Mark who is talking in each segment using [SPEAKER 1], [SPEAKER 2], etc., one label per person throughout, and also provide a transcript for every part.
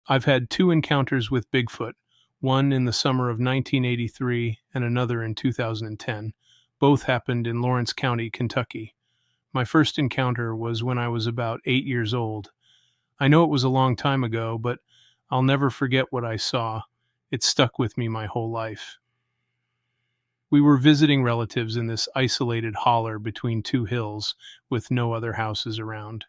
[SPEAKER 1] I've had two encounters with Bigfoot, one in the summer of 1983 and another in 2010. Both happened in Lawrence County, Kentucky. My first encounter was when I was about 8 years old. I know it was a long time ago, but I'll never forget what I saw. It stuck with me my whole life. We were visiting relatives in this isolated holler between two hills with no other houses around.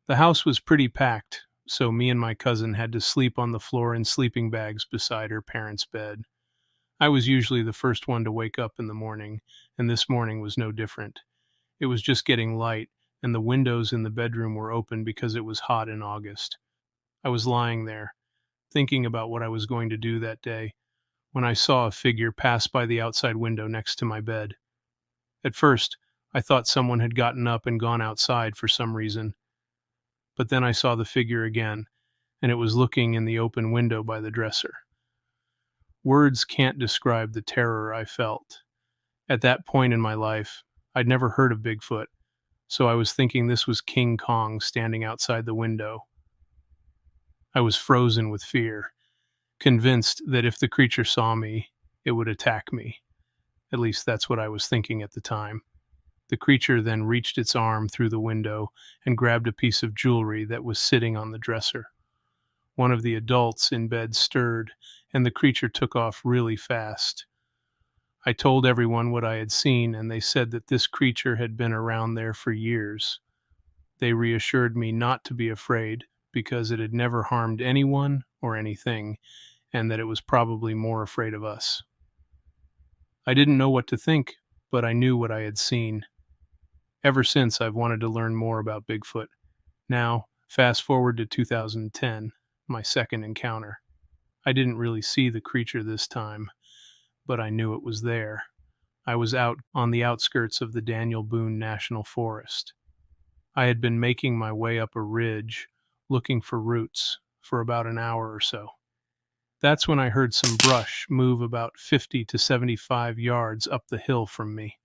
[SPEAKER 1] The house was pretty packed, so me and my cousin had to sleep on the floor in sleeping bags beside her parents' bed. I was usually the first one to wake up in the morning, and this morning was no different. It was just getting light, and the windows in the bedroom were open because it was hot in August. I was lying there, thinking about what I was going to do that day, when I saw a figure pass by the outside window next to my bed. At first, I thought someone had gotten up and gone outside for some reason, but then I saw the figure again, and it was looking in the open window by the dresser. Words can't describe the terror I felt. At that point in my life, I'd never heard of Bigfoot, so I was thinking this was King Kong standing outside the window. I was frozen with fear, convinced that if the creature saw me, it would attack me. At least that's what I was thinking at the time. The creature then reached its arm through the window and grabbed a piece of jewelry that was sitting on the dresser. One of the adults in bed stirred, and the creature took off really fast. I told everyone what I had seen, and they said that this creature had been around there for years. They reassured me not to be afraid, because it had never harmed anyone or anything, and that it was probably more afraid of us. I didn't know what to think, but I knew what I had seen. Ever since, I've wanted to learn more about Bigfoot. Now, fast forward to 2010, my second encounter. I didn't really see the creature this time, but I knew it was there. I was out on the outskirts of the Daniel Boone National Forest. I had been making my way up a ridge, looking for roots, for about an hour or so. That's when I heard some brush move about 50 to 75 yards up the hill from me.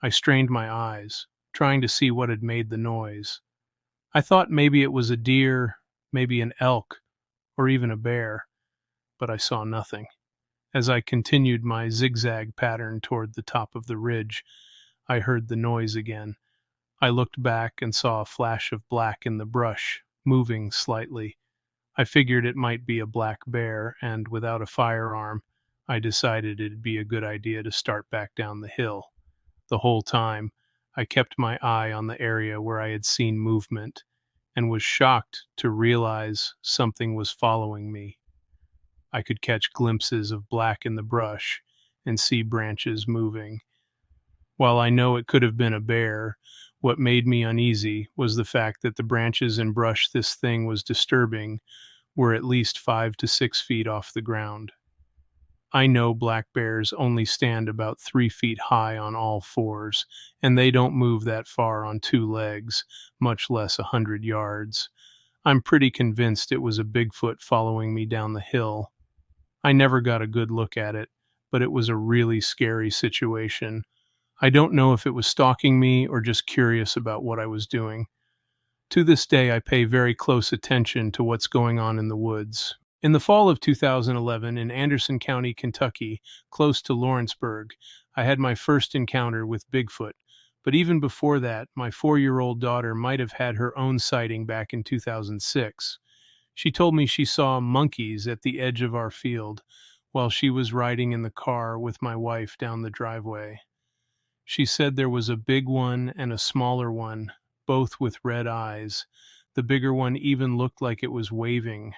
[SPEAKER 1] I strained my eyes, trying to see what had made the noise. I thought maybe it was a deer, maybe an elk, or even a bear, but I saw nothing. As I continued my zigzag pattern toward the top of the ridge, I heard the noise again. I looked back and saw a flash of black in the brush, moving slightly. I figured it might be a black bear, and without a firearm, I decided it'd be a good idea to start back down the hill. The whole time, I kept my eye on the area where I had seen movement, and was shocked to realize something was following me. I could catch glimpses of black in the brush and see branches moving. While I know it could have been a bear, what made me uneasy was the fact that the branches and brush this thing was disturbing were at least 5 to 6 feet off the ground. I know black bears only stand about 3 feet high on all fours, and they don't move that far on two legs, much less 100 yards. I'm pretty convinced it was a Bigfoot following me down the hill. I never got a good look at it, but it was a really scary situation. I don't know if it was stalking me or just curious about what I was doing. To this day, I pay very close attention to what's going on in the woods. In the fall of 2011, in Anderson County, Kentucky, close to Lawrenceburg, I had my first encounter with Bigfoot. But even before that, my 4-year-old daughter might have had her own sighting back in 2006. She told me she saw monkeys at the edge of our field while she was riding in the car with my wife down the driveway. She said there was a big one and a smaller one, both with red eyes. The bigger one even looked like it was waving.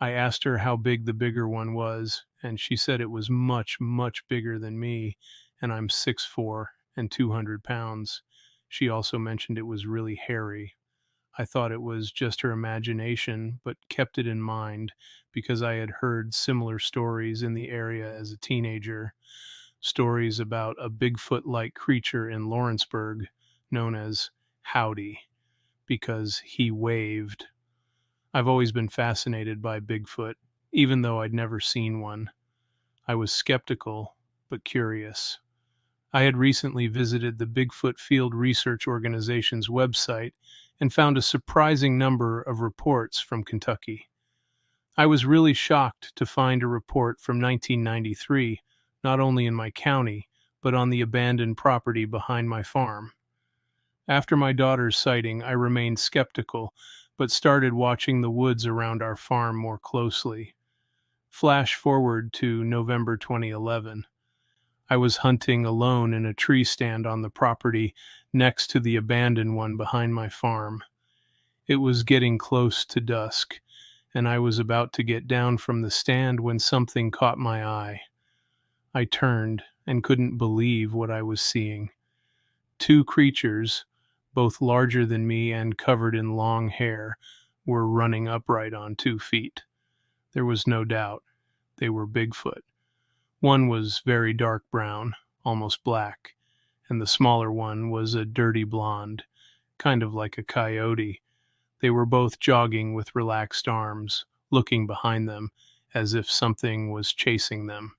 [SPEAKER 1] I asked her how big the bigger one was, and she said it was much, much bigger than me, and I'm 6'4" and 200 pounds. She also mentioned it was really hairy. I thought it was just her imagination, but kept it in mind because I had heard similar stories in the area as a teenager. Stories about a Bigfoot-like creature in Lawrenceburg known as Howdy because he waved. I've always been fascinated by Bigfoot, even though I'd never seen one. I was skeptical, but curious. I had recently visited the Bigfoot Field Research Organization's website and found a surprising number of reports from Kentucky. I was really shocked to find a report from 1993, not only in my county, but on the abandoned property behind my farm. After my daughter's sighting, I remained skeptical, but started watching the woods around our farm more closely. Flash forward to November 2011. I was hunting alone in a tree stand on the property next to the abandoned one behind my farm. It was getting close to dusk, and I was about to get down from the stand when something caught my eye. I turned and couldn't believe what I was seeing. Two creatures, both larger than me and covered in long hair, were running upright on 2 feet. There was no doubt they were Bigfoot. One was very dark brown, almost black, and the smaller one was a dirty blonde, kind of like a coyote. They were both jogging with relaxed arms, looking behind them as if something was chasing them.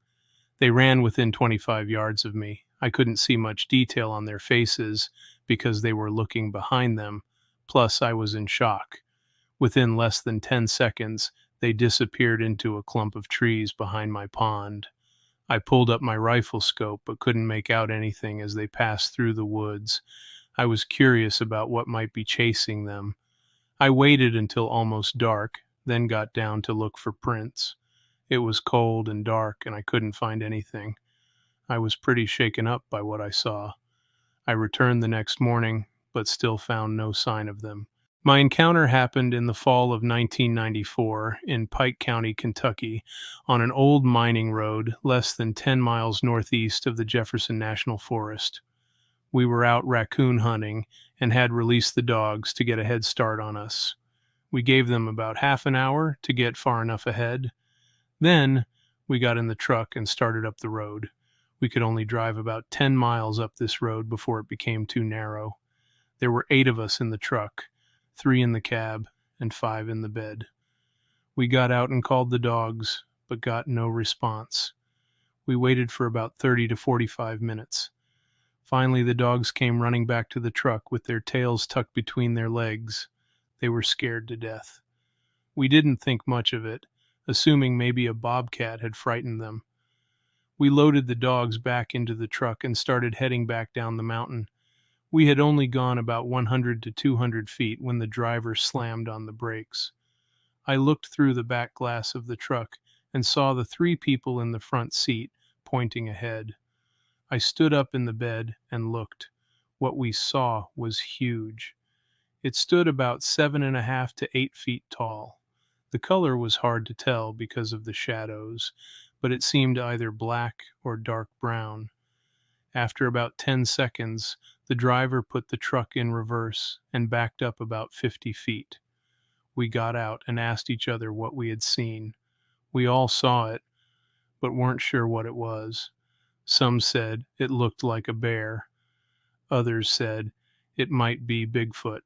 [SPEAKER 1] They ran within 25 yards of me. I couldn't see much detail on their faces because they were looking behind them, plus I was in shock. Within less than 10 seconds, they disappeared into a clump of trees behind my pond. I pulled up my rifle scope but couldn't make out anything as they passed through the woods. I was curious about what might be chasing them. I waited until almost dark, then got down to look for prints. It was cold and dark and I couldn't find anything. I was pretty shaken up by what I saw. I returned the next morning, but still found no sign of them. My encounter happened in the fall of 1994 in Pike County, Kentucky, on an old mining road less than 10 miles northeast of the Jefferson National Forest. We were out raccoon hunting and had released the dogs to get a head start on us. We gave them about half an hour to get far enough ahead. Then we got in the truck and started up the road. We could only drive about 10 miles up this road before it became too narrow. There were 8 of us in the truck, 3 in the cab, and 5 in the bed. We got out and called the dogs, but got no response. We waited for about 30 to 45 minutes. Finally, the dogs came running back to the truck with their tails tucked between their legs. They were scared to death. We didn't think much of it, assuming maybe a bobcat had frightened them. We loaded the dogs back into the truck and started heading back down the mountain. We had only gone about 100 to 200 feet when the driver slammed on the brakes. I looked through the back glass of the truck and saw the 3 people in the front seat pointing ahead. I stood up in the bed and looked. What we saw was huge. It stood about 7.5 to 8 feet tall. The color was hard to tell because of the shadows, but it seemed either black or dark brown. After about 10 seconds, the driver put the truck in reverse and backed up about 50 feet. We got out and asked each other what we had seen. We all saw it, but weren't sure what it was. Some said it looked like a bear. Others said it might be Bigfoot.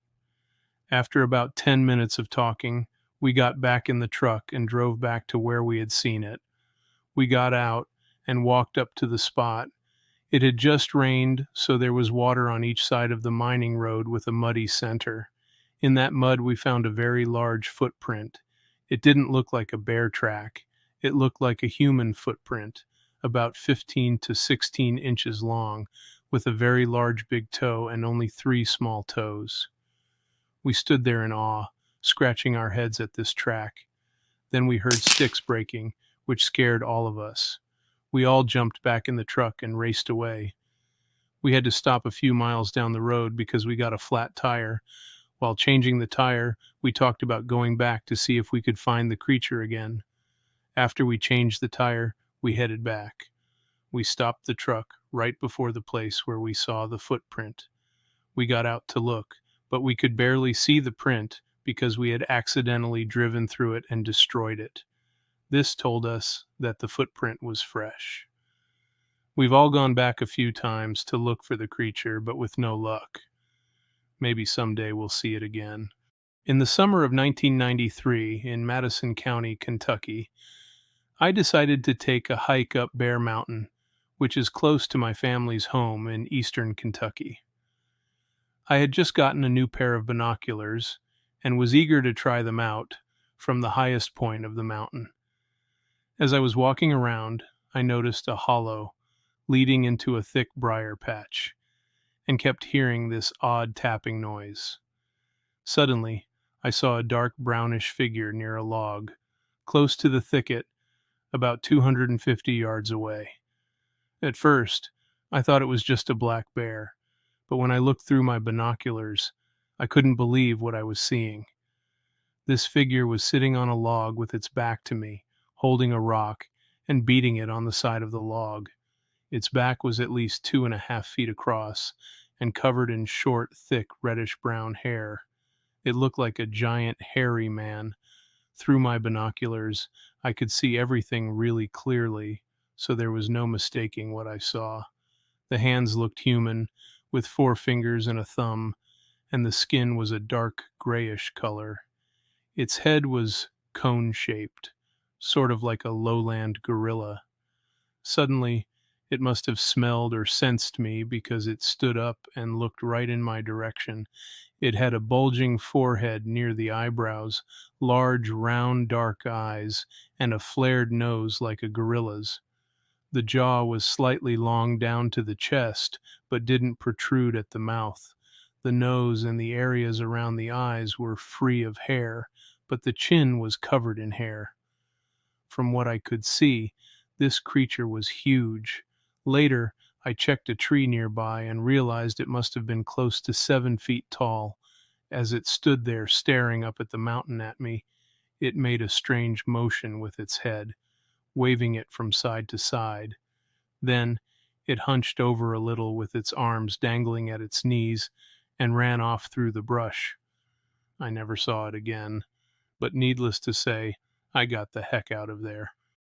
[SPEAKER 1] After about 10 minutes of talking, we got back in the truck and drove back to where we had seen it. We got out and walked up to the spot. It had just rained, so there was water on each side of the mining road with a muddy center. In that mud, we found a very large footprint. It didn't look like a bear track. It looked like a human footprint, about 15 to 16 inches long, with a very large big toe and only 3 small toes. We stood there in awe, scratching our heads at this track. Then we heard sticks breaking, which scared all of us. We all jumped back in the truck and raced away. We had to stop a few miles down the road because we got a flat tire. While changing the tire, we talked about going back to see if we could find the creature again. After we changed the tire, we headed back. We stopped the truck right before the place where we saw the footprint. We got out to look, but we could barely see the print because we had accidentally driven through it and destroyed it. This told us that the footprint was fresh. We've all gone back a few times to look for the creature, but with no luck. Maybe someday we'll see it again. In the summer of 1993, in Madison County, Kentucky, I decided to take a hike up Bear Mountain, which is close to my family's home in eastern Kentucky. I had just gotten a new pair of binoculars and was eager to try them out, from the highest point of the mountain. As I was walking around, I noticed a hollow leading into a thick briar patch and kept hearing this odd tapping noise. Suddenly, I saw a dark brownish figure near a log, close to the thicket, about 250 yards away. At first, I thought it was just a black bear, but when I looked through my binoculars, I couldn't believe what I was seeing. This figure was sitting on a log with its back to me, holding a rock and beating it on the side of the log. Its back was at least 2.5 feet across and covered in short, thick, reddish-brown hair. It looked like a giant, hairy man. Through my binoculars, I could see everything really clearly, so there was no mistaking what I saw. The hands looked human, with 4 fingers and a thumb, and the skin was a dark grayish color. Its head was cone-shaped, sort of like a lowland gorilla. Suddenly, it must have smelled or sensed me because it stood up and looked right in my direction. It had a bulging forehead near the eyebrows, large, round, dark eyes, and a flared nose like a gorilla's. The jaw was slightly long down to the chest, but didn't protrude at the mouth. The nose and the areas around the eyes were free of hair, but the chin was covered in hair. From what I could see, this creature was huge. Later, I checked a tree nearby and realized it must have been close to 7 feet tall. As it stood there staring up at the mountain at me, it made a strange motion with its head, waving it from side to side. Then it hunched over a little with its arms dangling at its knees and ran off through the brush. I never saw it again, but needless to say, I got the heck out of there.